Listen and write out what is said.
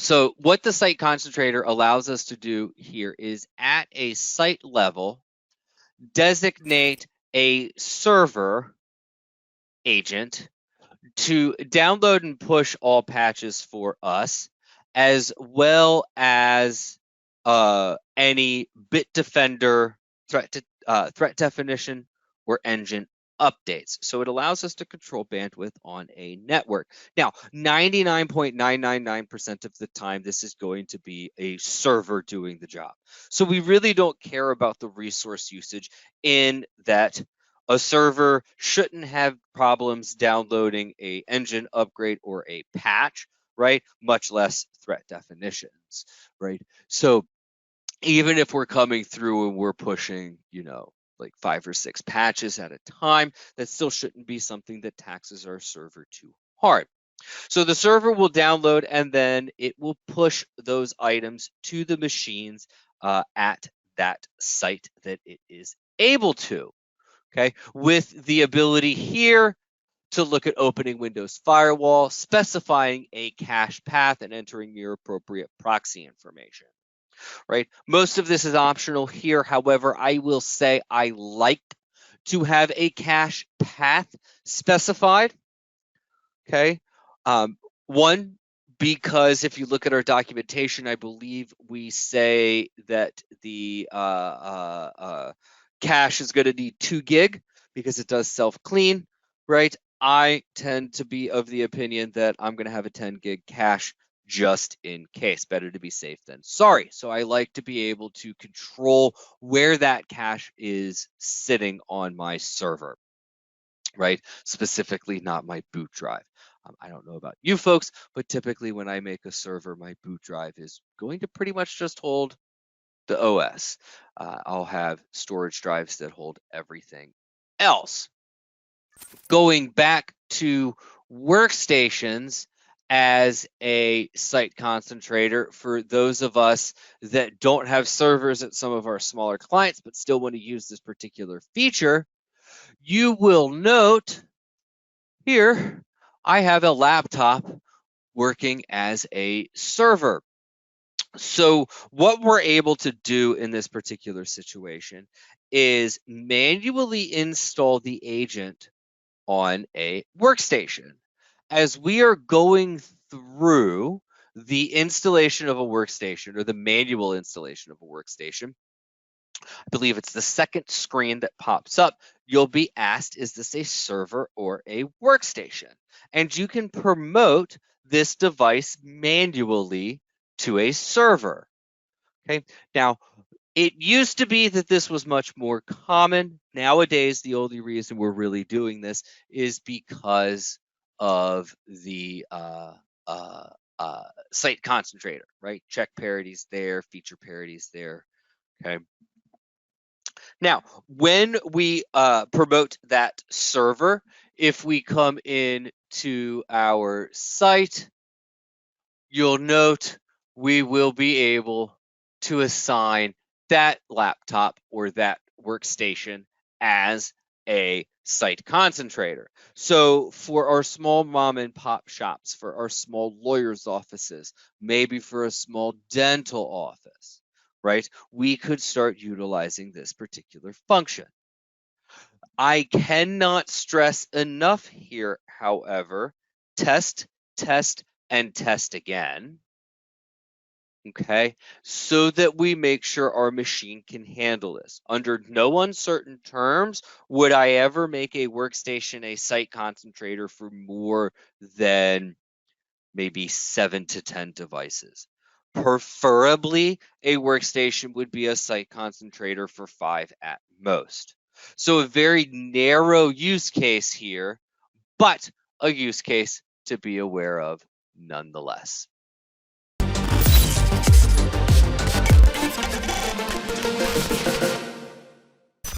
So what the site concentrator allows us to do here is at a site level, designate a server agent to download and push all patches for us, as well as any Bitdefender threat definition or engine updates. So it allows us to control bandwidth on a network. Now, 99.999% of the time, this is going to be a server doing the job. So we really don't care about the resource usage in that a server shouldn't have problems downloading a engine upgrade or a patch, right? Much less threat definitions, right? So even if we're coming through and we're pushing, like 5 or 6 patches at a time, that still shouldn't be something that taxes our server too hard. So the server will download and then it will push those items to the machines at that site that it is able to. Okay, with the ability here to look at opening Windows Firewall, specifying a cache path, and entering your appropriate proxy information. Right? Most of this is optional here. However, I will say I like to have a cache path specified. Okay. One, because if you look at our documentation, I believe we say that the cache is going to need 2 gig because it does self-clean, right? I tend to be of the opinion that I'm going to have a 10 gig cache just in case. Better to be safe than sorry. So I like to be able to control where that cache is sitting on my server, right? Specifically, not my boot drive. I don't know about you folks, but typically when I make a server, my boot drive is going to pretty much just hold the OS. I'll have storage drives that hold everything else. Going back to workstations as a site concentrator, for those of us that don't have servers at some of our smaller clients, but still want to use this particular feature, you will note here, I have a laptop working as a server. So what we're able to do in this particular situation is manually install the agent on a workstation. As we are going through the installation of a workstation, or the manual installation of a workstation, I believe it's the second screen that pops up, you'll be asked, is this a server or a workstation? And you can promote this device manually to a server. Okay, now it used to be that this was much more common. Nowadays, the only reason we're really doing this is because of the site concentrator, right? Check parities there, feature parities there. Okay. Now, when we promote that server, if we come in to our site, you'll note we will be able to assign that laptop or that workstation as a site concentrator. So for our small mom and pop shops, for our small lawyers' offices, maybe for a small dental office, right, we could start utilizing this particular function. I cannot stress enough here, however, test, test, and test again. Okay, so that we make sure our machine can handle this. Under no uncertain terms would I ever make a workstation a site concentrator for more than maybe 7 to 10 devices. Preferably, a workstation would be a site concentrator for 5 at most. So a very narrow use case here, but a use case to be aware of nonetheless.